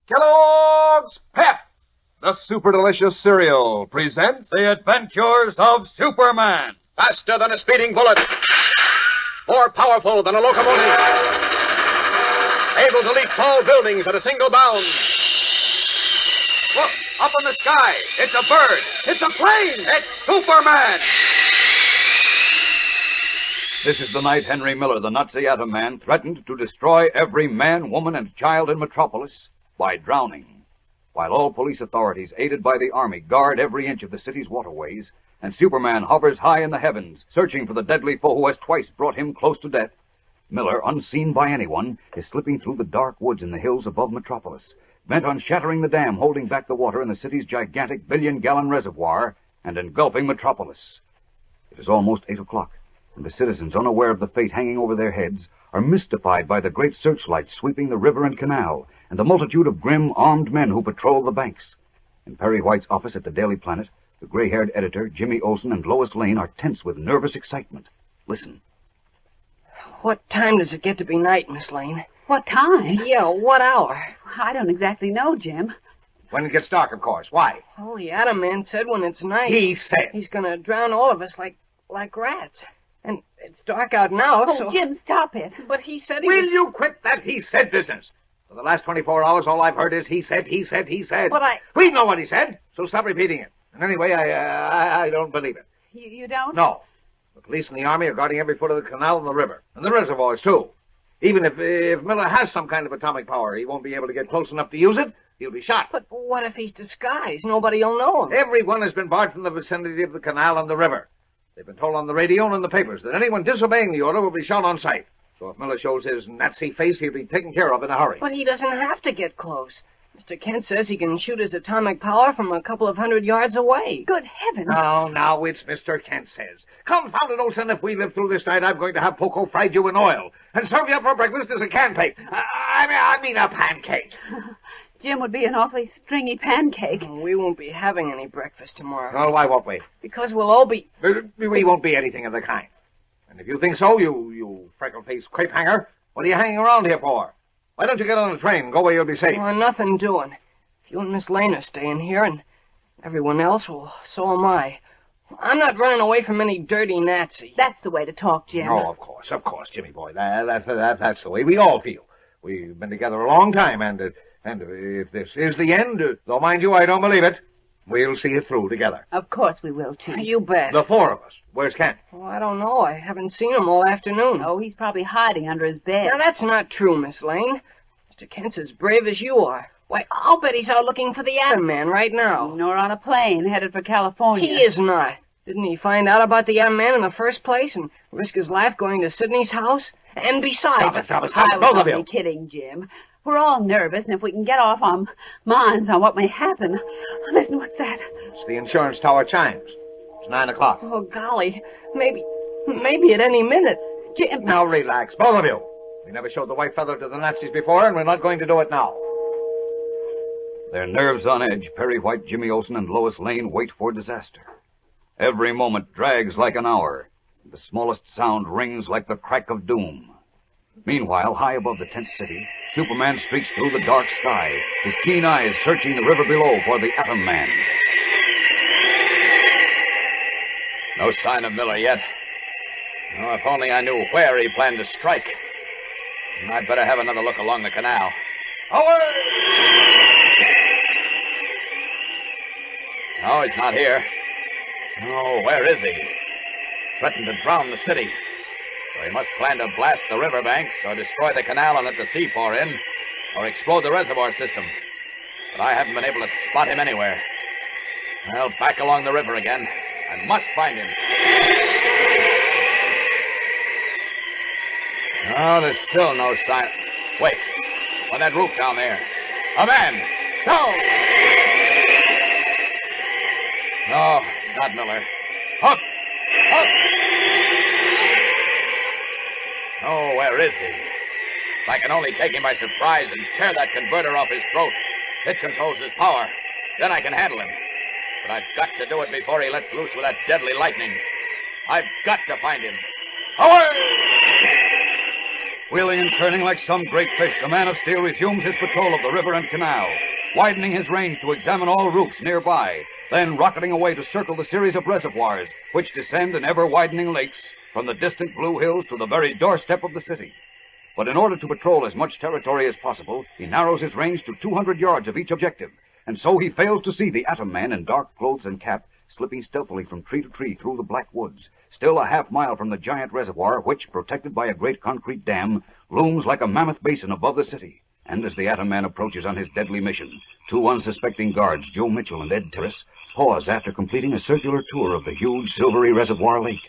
Kellogg's Pep, the super delicious cereal, presents The Adventures of Superman. Faster than a speeding bullet. More powerful than a locomotive. Able to leap tall buildings at a single bound. Look, up in the sky. It's a bird. It's a plane. It's Superman. This is the night Henry Miller, the Nazi Atom Man, threatened to destroy every man, woman, and child in Metropolis by drowning. While all police authorities, aided by the Army, guard every inch of the city's waterways, and Superman hovers high in the heavens, searching for the deadly foe who has twice brought him close to death, Miller, unseen by anyone, is slipping through the dark woods in the hills above Metropolis, bent on shattering the dam holding back the water in the city's gigantic billion-gallon reservoir and engulfing Metropolis. It is almost 8 o'clock, and the citizens, unaware of the fate hanging over their heads, are mystified by the great searchlights sweeping the river and canal, and the multitude of grim, armed men who patrol the banks. In Perry White's office at the Daily Planet, the gray-haired editor, Jimmy Olsen, and Lois Lane are tense with nervous excitement. Listen. What time does it get to be night, Miss Lane? What time? Yeah, what hour? I don't exactly know, Jim. When it gets dark, of course. Why? Well, the Atom Man said when it's night... He said. He's gonna drown all of us like rats. And it's dark out now, Oh, so... Jim, stop it. But he said he Will was... you quit that he said business? For the last 24 hours, all I've heard is he said. But We know what he said, so stop repeating it. And anyway, I don't believe it. You don't? No. The police and the Army are guarding every foot of the canal and the river. And the reservoirs, too. Even if Miller has some kind of atomic power, he won't be able to get close enough to use it. He'll be shot. But what if he's disguised? Nobody'll know him. Everyone has been barred from the vicinity of the canal and the river. They've been told on the radio and in the papers that anyone disobeying the order will be shot on sight. So if Miller shows his Nazi face, he'll be taken care of in a hurry. But he doesn't have to get close. Mr. Kent says he can shoot his atomic power from a couple of 100 yards away. Good heavens. Now, it's Mr. Kent says. Confound it, Olsen, if we live through this night, I'm going to have Poco fried you in oil and serve you up for breakfast as a pancake. I mean a pancake. Jim would be an awfully stringy pancake. We won't be having any breakfast tomorrow. Well, why won't we? Because we'll all be... We won't be anything of the kind. And if you think so, you freckle-faced crepe hanger, what are you hanging around here for? Why don't you get on the train and go where you'll be safe? Well, nothing doing. If you and Miss Lane are staying here, and everyone else, well, so am I. I'm not running away from any dirty Nazi. That's the way to talk, Jim. Oh, of course, Jimmy boy. That's the way we all feel. We've been together a long time, and if this is the end, though mind you, I don't believe it, we'll see it through together. Of course we will, Chief. You bet. The four of us. Where's Kent? Well, I don't know. I haven't seen him all afternoon. Oh, he's probably hiding under his bed. Now, that's not true, Miss Lane. Mr. Kent's as brave as you are. Why, I'll bet he's out looking for the Atom Man right now. Nor on a plane headed for California. He is not. Didn't he find out about the Atom Man in the first place and risk his life going to Sydney's house? And besides... Stop it, I both was of you. only kidding, Jim. We're all nervous, and if we can get off our minds on what may happen... Listen, what's that? It's the insurance tower chimes. It's 9 o'clock. Oh, golly. Maybe at any minute. Jim... Now relax, both of you. We never showed the white feather to the Nazis before, and we're not going to do it now. Their nerves on edge, Perry White, Jimmy Olsen, and Lois Lane wait for disaster. Every moment drags like an hour. The smallest sound rings like the crack of doom. Meanwhile, high above the tense city, Superman streaks through the dark sky, his keen eyes searching the river below for the Atom Man. No sign of Miller yet. Oh, if only I knew where he planned to strike. I'd better have another look along the canal. Away! No, he's not here. Oh, where is he? Threatened to drown the city. So he must plan to blast the riverbanks, or destroy the canal and let the sea pour in, or explode the reservoir system. But I haven't been able to spot him anywhere. Well, back along the river again. I must find him. Oh, there's still no sign. Wait. On that roof down there. A man! No! No, it's not Miller. Hook! Hook! Oh, where is he? If I can only take him by surprise and tear that converter off his throat, it controls his power. Then I can handle him. But I've got to do it before he lets loose with that deadly lightning. I've got to find him. Away! Wheeling and turning like some great fish, the Man of Steel resumes his patrol of the river and canal, widening his range to examine all routes nearby, then rocketing away to circle the series of reservoirs which descend in ever-widening lakes from the distant blue hills to the very doorstep of the city. But in order to patrol as much territory as possible, he narrows his range to 200 yards of each objective, and so he fails to see the Atom Man in dark clothes and cap slipping stealthily from tree to tree through the black woods, still a half-mile from the giant reservoir which, protected by a great concrete dam, looms like a mammoth basin above the city. And as the Atom Man approaches on his deadly mission, two unsuspecting guards, Joe Mitchell and Ed Terrace, pause after completing a circular tour of the huge silvery reservoir lake.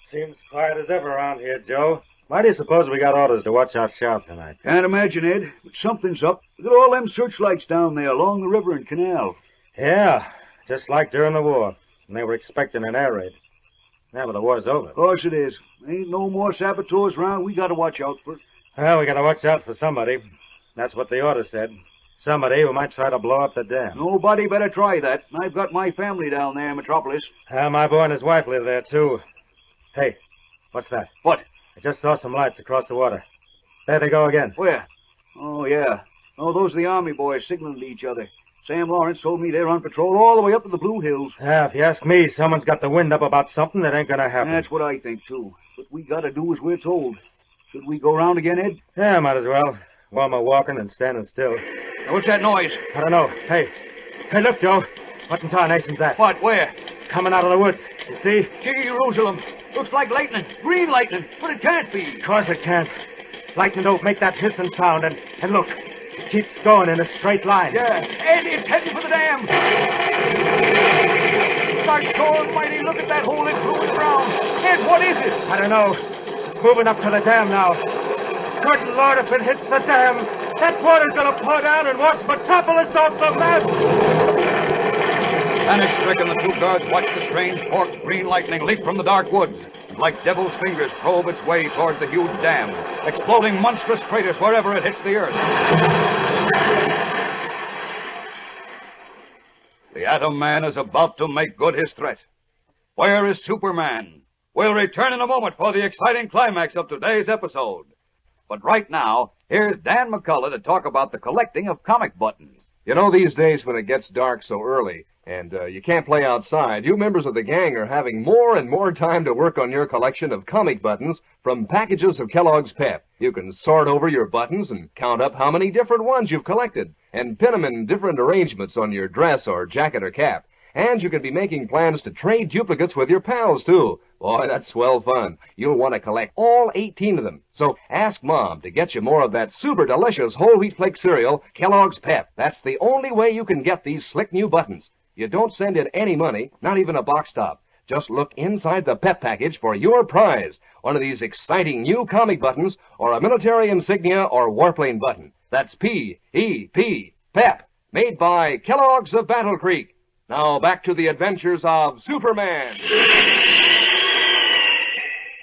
Seems quiet as ever around here, Joe. Why do you suppose we got orders to watch out sharp tonight? Can't imagine, Ed, but something's up. Look at all them searchlights down there along the river and canal. Yeah, just like during the war, when they were expecting an air raid. Yeah, but the war's over. Of course it is. Ain't no more saboteurs around. We gotta watch out for. Well, we gotta watch out for somebody. That's what the order said. Somebody who might try to blow up the dam. Nobody better try that. I've got my family down there in Metropolis. My boy and his wife live there, too. Hey, what's that? What? I just saw some lights across the water. There they go again. Where? Oh, yeah. Oh, those are the Army boys signaling to each other. Sam Lawrence told me they're on patrol all the way up to the Blue Hills. Yeah, if you ask me, someone's got the wind up about something that ain't gonna happen. That's what I think, too. But we gotta do as we're told. Should we go round again, Ed? Yeah, might as well. While we're walking and standing still. Now, what's that noise? I don't know. Hey, look, Joe. What in tarnation's that? What? Where? Coming out of the woods. You see? Jerusalem. Looks like lightning. Green lightning. But it can't be. Of course it can't. Lightning don't make that hissing sound. And look. It keeps going in a straight line. Yeah. Ed, it's heading for the dam. Gosh, so almighty, look at that hole it blew in the ground. Ed, what is it? I don't know. It's moving up to the dam now. Good Lord, if it hits the dam, that water's gonna pour down and wash Metropolis off the map! Panic-stricken, the two guards watch the strange forked green lightning leap from the dark woods and like devil's fingers probe its way toward the huge dam, exploding monstrous craters wherever it hits the earth. The Atom Man is about to make good his threat. Where is Superman? We'll return in a moment for the exciting climax of today's episode. But right now, here's Dan McCullough to talk about the collecting of comic buttons. You know, these days when it gets dark so early and you can't play outside, you members of the gang are having more and more time to work on your collection of comic buttons from packages of Kellogg's Pep. You can sort over your buttons and count up how many different ones you've collected and pin them in different arrangements on your dress or jacket or cap. And you can be making plans to trade duplicates with your pals, too. Boy, that's swell fun. You'll want to collect all 18 of them. So ask Mom to get you more of that super delicious whole wheat flake cereal, Kellogg's Pep. That's the only way you can get these slick new buttons. You don't send in any money, not even a box top. Just look inside the Pep package for your prize. One of these exciting new comic buttons, or a military insignia or warplane button. That's P-E-P, Pep, made by Kellogg's of Battle Creek. Now back to the adventures of Superman.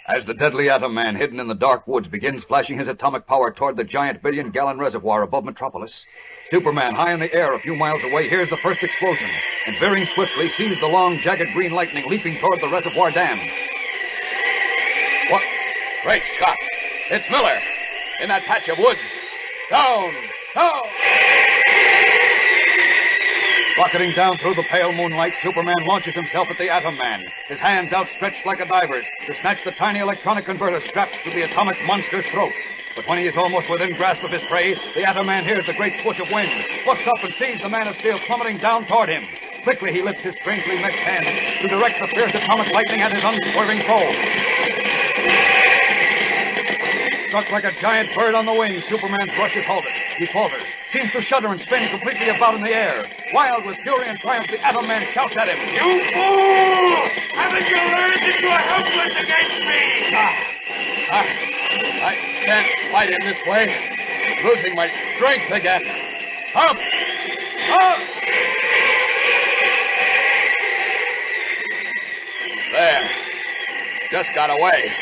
As the deadly Atom Man hidden in the dark woods begins flashing his atomic power toward the giant billion-gallon reservoir above Metropolis, Superman, high in the air a few miles away, hears the first explosion and, veering swiftly, sees the long, jagged green lightning leaping toward the reservoir dam. What? Great Scott! It's Miller! In that patch of woods! Down! Down! Rocketing down through the pale moonlight, Superman launches himself at the Atom Man, his hands outstretched like a diver's to snatch the tiny electronic converter strapped to the atomic monster's throat. But when he is almost within grasp of his prey, the Atom Man hears the great swoosh of wind, looks up and sees the Man of Steel plummeting down toward him. Quickly he lifts his strangely meshed hands to direct the fierce atomic lightning at his unswerving foe. Struck like a giant bird on the wing, Superman's rush is halted. He falters, seems to shudder and spin completely about in the air. Wild with fury and triumph, the Atom Man shouts at him. You fool! Haven't you learned that you are helpless against me? I can't fight him this way. Losing my strength again. Up! Up! There. Just got away.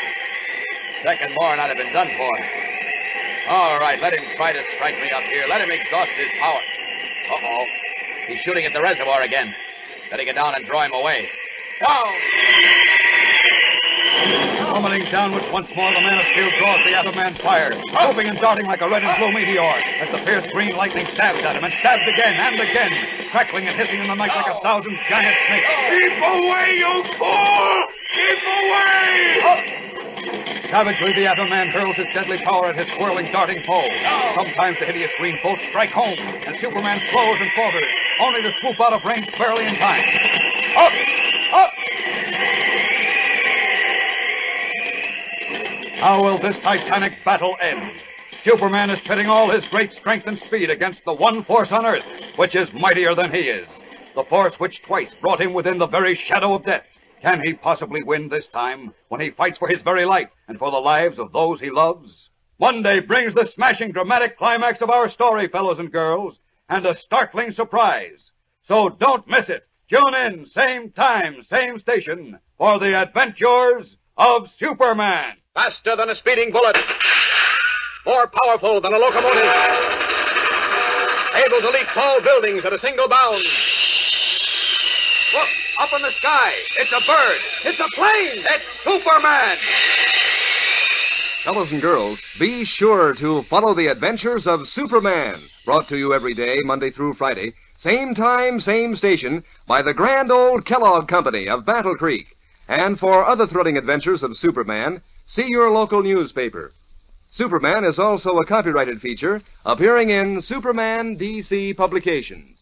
Second more and I'd have been done for. All right, let him try to strike me up here. Let him exhaust his power. Uh-oh. He's shooting at the reservoir again. Better get down and draw him away. Down! Plummeting downwards once more, the Man of Steel draws the Atom Man's fire, swooping and darting like a red and blue meteor, as the fierce green lightning stabs at him and stabs again and again, crackling and hissing in the night like 1,000 giant snakes. Keep away, you fool! Keep away! Savagely, the Atom Man hurls his deadly power at his swirling, darting foe. Sometimes the hideous green bolts strike home, and Superman slows and falters, only to swoop out of range barely in time. Up! Up! How will this titanic battle end? Superman is pitting all his great strength and speed against the one force on Earth, which is mightier than he is. The force which twice brought him within the very shadow of death. Can he possibly win this time, when he fights for his very life and for the lives of those he loves? Monday brings the smashing dramatic climax of our story, fellows and girls, and a startling surprise. So don't miss it. Tune in, same time, same station, for the adventures of Superman. Faster than a speeding bullet. More powerful than a locomotive. Able to leap tall buildings at a single bound. Look, up in the sky. It's a bird. It's a plane. It's Superman. Fellows and girls, be sure to follow the adventures of Superman. Brought to you every day, Monday through Friday. Same time, same station, by the grand old Kellogg Company of Battle Creek. And for other thrilling adventures of Superman, see your local newspaper. Superman is also a copyrighted feature appearing in Superman DC Publications.